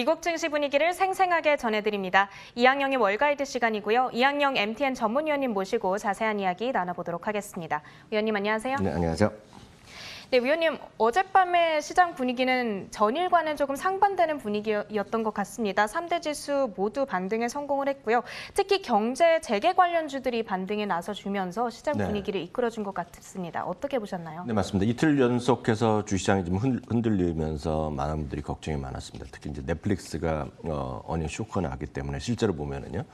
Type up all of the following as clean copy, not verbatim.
미국 증시 분위기를 생생하게 전해드립니다. 이항영의 월가이드 시간이고요. 이항영 MTN 전문위원님 모시고 자세한 이야기 나눠보도록 하겠습니다. 위원님 안녕하세요. 네, 안녕하세요. 네, 위원님 어젯밤의 시장 분위기는 전일과는 조금 상반되는 분위기였던 것 같습니다. 3대 지수 모두 반등에 성공을 했고요. 특히 경제 재개 관련주들이 반등에 나서주면서 시장 분위기를 이끌어준 것 같습니다. 어떻게 보셨나요? 네, 맞습니다. 이틀 연속해서 주시장이 좀 흔들리면서 많은 분들이 걱정이 많았습니다. 특히 이제 넷플릭스가 어닝 쇼크가 나기 때문에 실제로 보면은요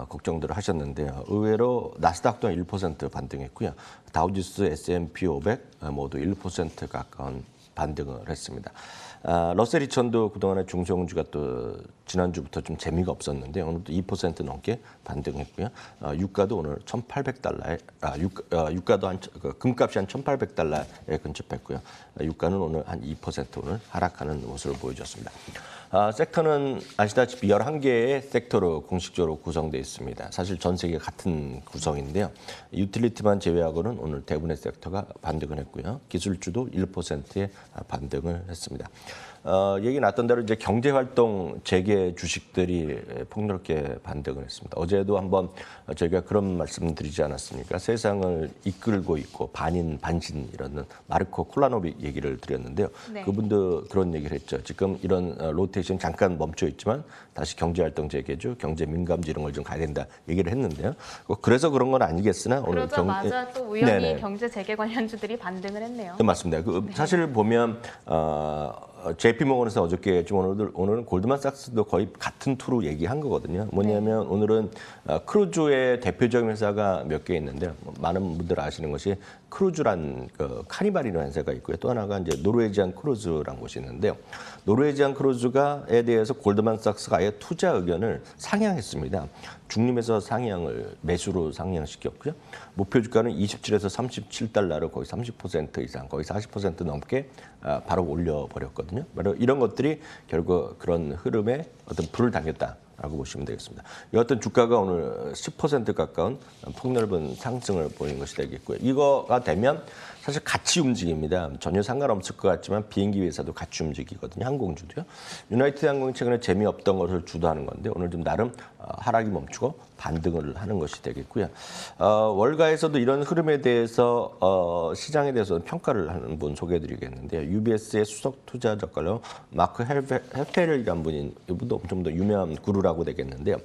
걱정들을 하셨는데요. 의외로 나스닥도 1% 반등했고요. 다우지수, S&P 500 모두 1% 가까운 반등을 했습니다. 러셀 2000도 그동안에 중소형주가 또 지난주부터 좀 재미가 없었는데 오늘도 2% 넘게 반등했고요. 유가도 오늘 1,800달러에 유가도 금값이 한 1,800달러에 근접했고요. 유가는 오늘 한 2% 오늘 하락하는 모습을 보여줬습니다. 섹터는 아시다시피 11개의 섹터로 공식적으로 구성되어 있습니다. 사실 전 세계 같은 구성인데요. 유틸리티만 제외하고는 오늘 대부분의 섹터가 반등을 했고요. 기술주도 1%의 반등을 했습니다. 얘기 나왔던 대로 이제 경제활동 재개 주식들이 폭넓게 반등을 했습니다. 어제도 한번 저희가 그런 말씀 드리지 않았습니까? 세상을 이끌고 있고 반인, 반신 이런 마르코 콜라노빅 얘기를 드렸는데요. 네. 그분도 그런 얘기를 했죠. 지금 이런 로테이션 잠깐 멈춰 있지만 다시 경제활동 재개주, 경제 민감주 이런 걸 좀 가야 된다 얘기를 했는데요. 그래서 그런 건 아니겠으나 오늘 그러자마자 또 우연히 경제 재개 관련주들이 반등을 했네요. 네, 맞습니다. 사실 보면 JP모건에서 어저께 좀 오늘은 골드만삭스도 거의 같은 투로 얘기한 거거든요. 뭐냐면 오늘은 크루즈의 대표적인 회사가 몇 개 있는데 많은 분들 아시는 것이 크루즈란 카니발이라는 회사가 있고요. 또 하나가 이제 노르웨지안 크루즈라는 곳이 있는데요. 노르웨지안 크루즈가에 대해서 골드만삭스가 아예 투자 의견을 상향했습니다. 중립에서 상향을 매수로 상향시켰고요. 목표 주가는 27에서 37달러로 거의 30% 이상, 거의 40% 넘게 바로 올려버렸거든요. 바로 이런 것들이 결국 그런 흐름에 어떤 불을 당겼다라고 보시면 되겠습니다. 여하튼 주가가 오늘 10% 가까운 폭넓은 상승을 보인 것이 되겠고요. 이거가 되면 사실 같이 움직입니다. 전혀 상관없을 것 같지만 비행기 회사도 같이 움직이거든요. 항공주도요. 유나이티드 항공이 최근에 재미없던 것을 주도하는 건데 오늘 좀 나름 하락이 멈추고 반등을 하는 것이 되겠고요. 월가에서도 이런 흐름에 대해서 시장에 대해서 평가를 하는 분 소개해드리겠는데요. UBS의 수석 투자 작가로 마크 헬페르라는 분인 이분도 엄청 더 유명한 구루라고 되겠는데요.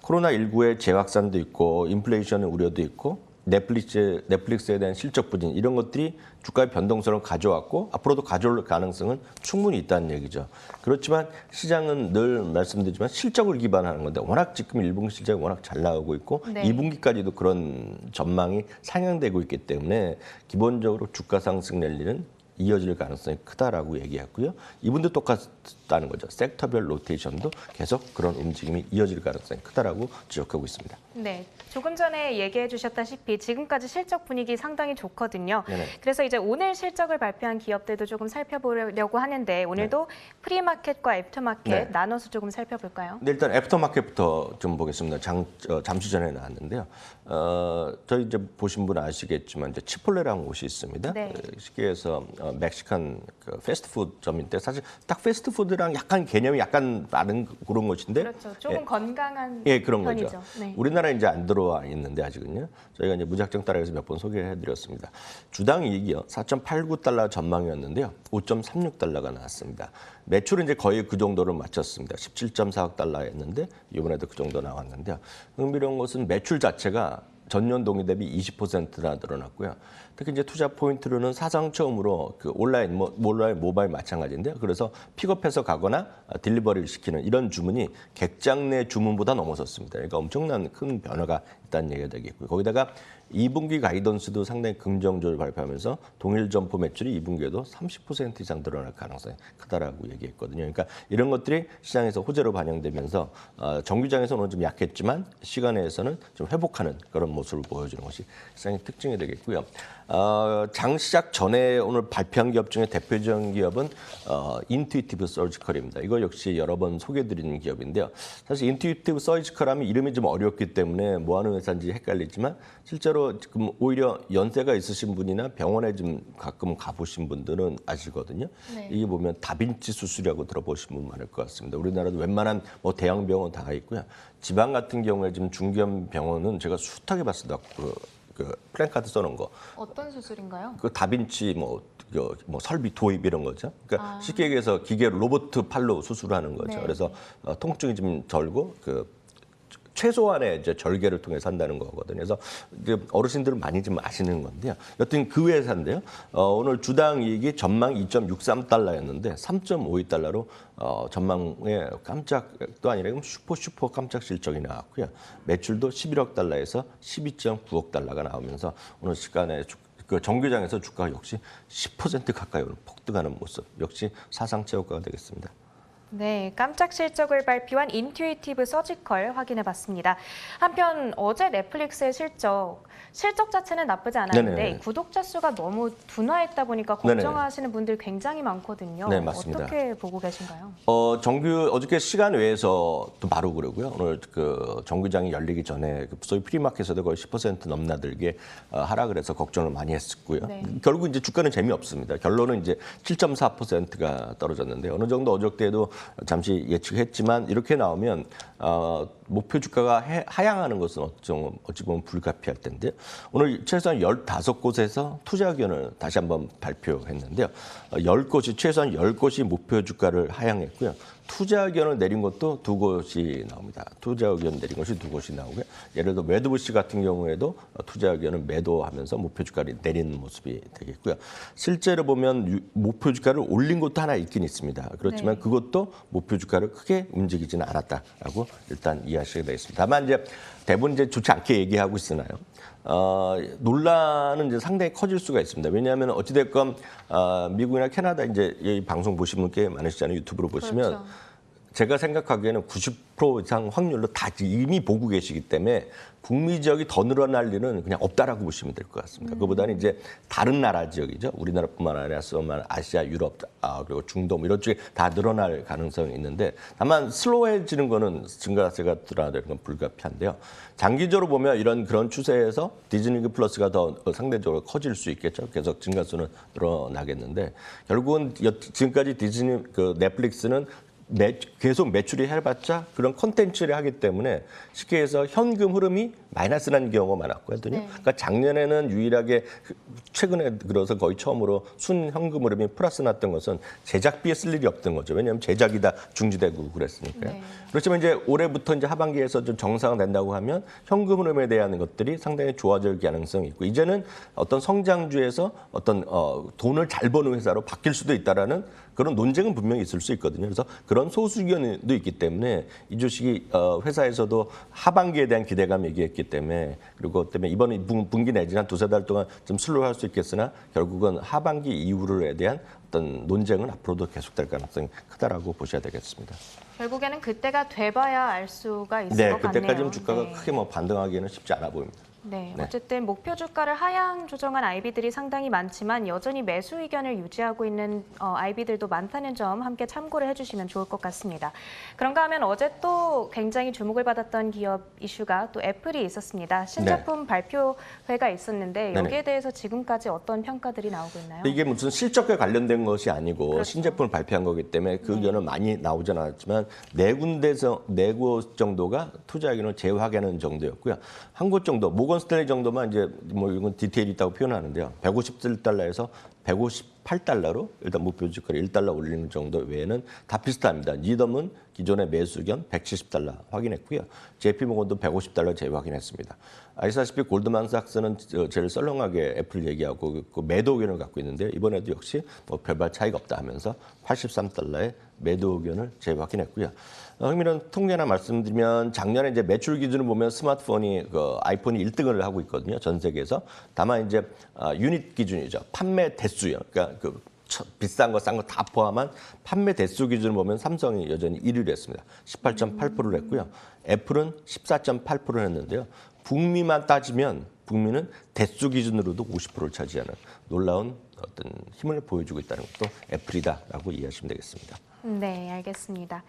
코로나19의 재확산도 있고 인플레이션의 우려도 있고 넷플릭스에 대한 실적 부진 이런 것들이 주가의 변동성을 가져왔고 앞으로도 가져올 가능성은 충분히 있다는 얘기죠. 그렇지만 시장은 늘 말씀드리지만 실적을 기반하는 건데 워낙 지금 1분기 실적이 워낙 잘 나오고 있고 2분기까지도 그런 전망이 상향되고 있기 때문에 기본적으로 주가 상승 랠리는 이어질 가능성이 크다라고 얘기했고요. 이분도 똑같다는 거죠. 섹터별 로테이션도 계속 그런 움직임이 이어질 가능성이 크다라고 지적하고 있습니다. 네, 조금 전에 얘기해 주셨다시피 지금까지 실적 분위기 상당히 좋거든요. 네네. 그래서 이제 오늘 실적을 발표한 기업들도 조금 살펴보려고 하는데 오늘도 프리마켓과 애프터마켓 나눠서 조금 살펴볼까요? 네, 일단 애프터마켓부터 좀 보겠습니다. 잠시 전에 나왔는데요. 저희 이제 보신 분 아시겠지만 이제 치폴레라는 곳이 있습니다. 네. 쉽게해서 멕시칸 패스트푸드점인데 사실 딱 패스트푸드랑 약간 개념이 약간 다른 그런 곳인데. 그렇죠. 조금 건강한 그런 편이죠. 거죠. 네. 우리나라에 이제 안 들어와 있는데 아직은요. 저희가 이제 무작정 따라해서 몇 번 소개해드렸습니다. 주당 이익이요 4.89달러 전망이었는데요. 5.36달러가 나왔습니다. 매출은 이제 거의 그 정도를 맞췄습니다. 17.4억 달러였는데 이번에도 그 정도 나왔는데요. 흥미로운 것은 매출 자체가 전년 동기 대비 20%나 늘어났고요. 특히 이제 투자 포인트로는 사상 처음으로 그 온라인 모바일 마찬가지인데요. 그래서 픽업해서 가거나 딜리버리를 시키는 이런 주문이 객장 내 주문보다 넘어섰습니다. 그러니까 엄청난 큰 변화가 있다는 얘기가 되겠고요. 거기다가 2분기 가이던스도 상당히 긍정적으로 발표하면서 동일 점포 매출이 2분기에도 30% 이상 늘어날 가능성이 크다라고 얘기했거든요. 그러니까 이런 것들이 시장에서 호재로 반영되면서 정규장에서는 좀 약했지만 시간에서는 좀 회복하는 그런 모습을 보여주는 것이 시장의 특징이 되겠고요. 장 시작 전에 오늘 발표한 기업 중에 대표적인 기업은 인투이티브 서지컬입니다. 이거 역시 여러 번 소개해드리는 기업인데요. 사실 인투이티브 서지컬 하면 이름이 좀 어렵기 때문에 뭐 하는 회사인지 헷갈리지만 실제로 지금 오히려 연세가 있으신 분이나 병원에 좀 가끔 가보신 분들은 아시거든요. 네. 이게 보면 다빈치 수술이라고 들어보신 분 많을 것 같습니다. 우리나라도 웬만한 뭐 대형 병원 다 있고요. 지방 같은 경우에 지금 중견 병원은 제가 숱하게 봤습니다. 그 플랜카드 써놓은 거. 어떤 수술인가요? 그 다빈치 뭐 설비 도입 이런 거죠. 그러니까 쉽게 얘기해서 기계로 로봇 팔로 수술하는 거죠. 네. 그래서 통증이 좀 덜고 최소한의 이제 절개를 통해서 한다는 거거든요. 그래서 이제 어르신들은 많이 좀 아시는 건데요. 여튼 그 회사인데요. 오늘 주당 이익이 전망 2.63달러였는데 3.52달러로 전망에 깜짝도 아니라 슈퍼 깜짝 실적이 나왔고요. 매출도 11억 달러에서 12.9억 달러가 나오면서 오늘 시간에 그 정규장에서 주가가 역시 10% 가까이 폭등하는 모습. 역시 사상 최고가가 되겠습니다. 네, 깜짝 실적을 발표한 인투이티브 서지컬 확인해봤습니다. 한편 어제 넷플릭스의 실적 자체는 나쁘지 않았는데 네네. 구독자 수가 너무 둔화했다 보니까 걱정하시는 분들 굉장히 많거든요. 네, 맞습니다. 어떻게 보고 계신가요? 어저께 시간 외에서 또 바로 그러고요. 오늘 그 정규장이 열리기 전에 소위 프리마켓에도 거의 10% 넘나들게 하락을 해서 걱정을 많이 했었고요. 네. 결국 이제 주가는 재미없습니다. 결론은 이제 7.4%가 떨어졌는데 어느 정도 어저께도 잠시 예측했지만 이렇게 나오면 목표 주가가 하향하는 것은 어찌 보면 불가피할 텐데요. 오늘 최소한 15곳에서 투자 의견을 다시 한번 발표했는데요. 10곳이 최소한 10곳이 목표 주가를 하향했고요. 투자 의견을 내린 것도 2곳이 나옵니다. 투자 의견 내린 것이 2곳이 나오고요. 예를 들어 매도부시 같은 경우에도 투자 의견을 매도하면서 목표 주가를 내리는 모습이 되겠고요. 실제로 보면 목표 주가를 올린 것도 하나 있긴 있습니다. 그렇지만 네. 그것도 목표 주가를 크게 움직이지는 않았다라고 일단 이해하시게 되겠습니다. 다만 이제 대부분 이제 좋지 않게 얘기하고 있으나요? 논란은 이제 상당히 커질 수가 있습니다. 왜냐하면 어찌됐건 미국이나 캐나다 이제 이 방송 보신 분께 많으시잖아요. 유튜브로 보시면 그렇죠. 제가 생각하기에는 90% 이상 확률로 다 이미 보고 계시기 때문에 북미 지역이 더 늘어날 일은 그냥 없다라고 보시면 될 것 같습니다. 그보다는 이제 다른 나라 지역이죠. 우리나라뿐만 아니라 아시아, 유럽, 그리고 중동 뭐 이런 쪽에 다 늘어날 가능성이 있는데 다만 슬로우해지는 거는 증가세가 드러나는 건 불가피한데요. 장기적으로 보면 그런 추세에서 디즈니 플러스가 더 상대적으로 커질 수 있겠죠. 계속 증가수는 늘어나겠는데 결국은 지금까지 디즈니 넷플릭스는 계속 매출이 해봤자 그런 콘텐츠를 하기 때문에 쉽게 해서 현금 흐름이 마이너스 나는 경우가 많았거든요. 네. 그러니까 작년에는 유일하게 최근에 들어서 거의 처음으로 순현금 흐름이 플러스 났던 것은 제작비에 쓸 일이 없던 거죠. 왜냐하면 제작이 다 중지되고 그랬으니까요. 네. 그렇지만 이제 올해부터 이제 하반기에서 좀 정상화된다고 하면 현금 흐름에 대한 것들이 상당히 좋아질 가능성이 있고 이제는 어떤 성장주에서 어떤 돈을 잘 버는 회사로 바뀔 수도 있다라는 그런 논쟁은 분명히 있을 수 있거든요. 그래서 그런 소수 의견도 있기 때문에 이 주식이 회사에서도 하반기에 대한 기대감이 얘기했기 때문에 그리고 그것 때문에 이번 분기 내지 한 2-3달 동안 좀 슬로우할 수 있겠으나 결국은 하반기 이후에 대한 어떤 논쟁은 앞으로도 계속될 가능성이 크다라고 보셔야 되겠습니다. 결국에는 그때가 돼봐야 알 수가 있을 네, 것 같네요. 그때까지는 주가가 네. 크게 반등하기에는 쉽지 않아 보입니다. 네, 네. 어쨌든 목표 주가를 하향 조정한 IB들이 상당히 많지만 여전히 매수 의견을 유지하고 있는 IB들도 많다는 점 함께 참고를 해주시면 좋을 것 같습니다. 그런가 하면 어제 또 굉장히 주목을 받았던 기업 이슈가 또 애플이 있었습니다. 신제품 발표회가 있었는데 여기에 네네. 대해서 지금까지 어떤 평가들이 나오고 있나요? 이게 무슨 실적과 관련된 것이 아니고 그렇죠. 신제품을 발표한 거기 때문에 그 의견은 많이 나오진 않았지만 네 곳 정도가 투자 의견을 재확인하는 정도였고요. 한 곳 정도 모건 스탠리 정도만 이제 뭐 이건 디테일이 있다고 표현하는데요. 157달러에서 158달러로 일단 목표 주가를 1달러 올리는 정도 외에는 다 비슷합니다. 니덤은 기존의 매수 의견 170달러 확인했고요. JP모건도 150달러 재확인했습니다. 아시다시피 골드만삭스는 제일 썰렁하게 애플 얘기하고 그 매도 의견을 갖고 있는데 이번에도 역시 뭐 별반 차이가 없다 하면서 83달러의 매도 의견을 재확인했고요. 흥미로운 통계나 말씀드리면 작년에 이제 매출 기준으로 보면 스마트폰이 아이폰이 1등을 하고 있거든요. 전 세계에서. 다만 이제 유닛 기준이죠. 판매 대수요. 그러니까 비싼 거 싼 거 다 포함한 판매 대수 기준으로 보면 삼성이 여전히 1위를 했습니다. 18.8%를 했고요. 애플은 14.8%를 했는데요. 북미만 따지면 북미는 대수 기준으로도 50%를 차지하는 놀라운 어떤 힘을 보여주고 있다는 것도 애플이다라고 이해하시면 되겠습니다. 네, 알겠습니다.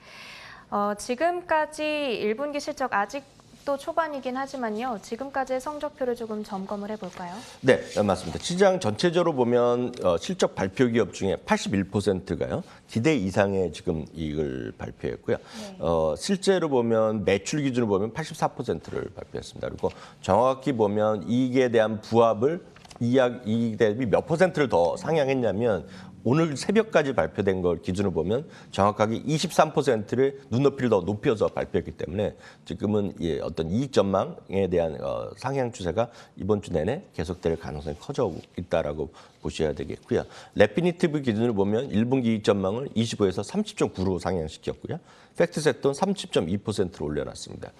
지금까지 1분기 실적 아직도 초반이긴 하지만요. 지금까지의 성적표를 조금 점검을 해볼까요? 네, 맞습니다. 시장 전체적으로 보면 실적 발표 기업 중에 81%가요. 기대 이상의 지금 이익을 발표했고요. 네. 실제로 보면 매출 기준으로 보면 84%를 발표했습니다. 그리고 정확히 보면 이익에 대한 부합을 이익 대비 몇 %를 더 상향했냐면 오늘 새벽까지 발표된 걸 기준으로 보면 정확하게 23%를 눈높이를 더 높여서 발표했기 때문에 지금은 어떤 이익 전망에 대한 상향 추세가 이번 주 내내 계속될 가능성이 커져 있다라고 보셔야 되겠고요. 레피니티브 기준으로 보면 1분기 이익 전망을 25에서 30.9로 상향시켰고요. 팩트셋도 30.2%로 올려놨습니다.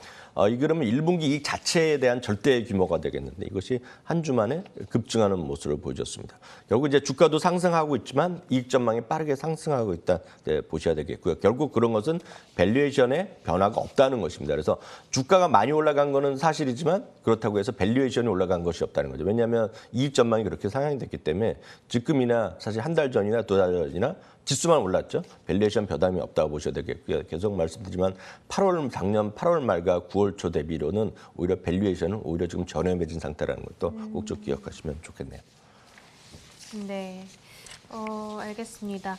이 그러면 1분기 이익 자체에 대한 절대 규모가 되겠는데 이것이 한 주 만에 급증하는 모습을 보여줬습니다. 결국 이제 주가도 상승하고 있지만 이익 전망이 빠르게 상승하고 있다 보셔야 되겠고요. 결국 그런 것은 밸류에이션에 변화가 없다는 것입니다. 그래서 주가가 많이 올라간 거는 사실이지만 그렇다고 해서 밸류에이션이 올라간 것이 없다는 거죠. 왜냐하면 이익 전망이 그렇게 상향이 됐기 때문에 지금이나 사실 한 달 전이나 두 달 전이나 지수만 올랐죠. 밸류에이션 변함이 없다고 보셔야 되겠고요. 계속 말씀드리지만 작년 8월 말과 9월 초 대비로는 오히려 밸류에이션은 오히려 지금 저렴해진 상태라는 것도 꼭 좀 기억하시면 좋겠네요. 네, 알겠습니다.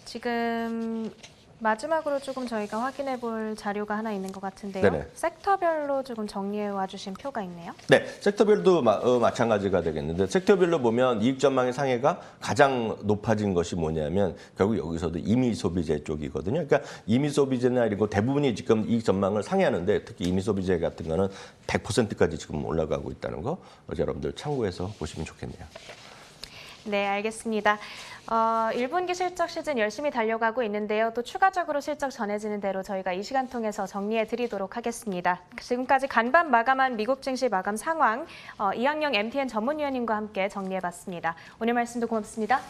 지금 마지막으로 조금 저희가 확인해 볼 자료가 하나 있는 것 같은데요. 네네. 섹터별로 조금 정리해 와 주신 표가 있네요. 네, 섹터별도 마찬가지가 되겠는데 섹터별로 보면 이익 전망의 상해가 가장 높아진 것이 뭐냐면 결국 여기서도 임의 소비재 쪽이거든요. 그러니까 임의 소비재나 이런 거 대부분이 지금 이익 전망을 상회하는데 특히 임의 소비재 같은 거는 100%까지 지금 올라가고 있다는 거 여러분들 참고해서 보시면 좋겠네요. 네, 알겠습니다. 1분기 실적 시즌 열심히 달려가고 있는데요. 또 추가적으로 실적 전해지는 대로 저희가 이 시간 통해서 정리해 드리도록 하겠습니다. 지금까지 간밤 마감한 미국 증시 마감 상황 이항영 MTN 전문위원님과 함께 정리해 봤습니다. 오늘 말씀도 고맙습니다.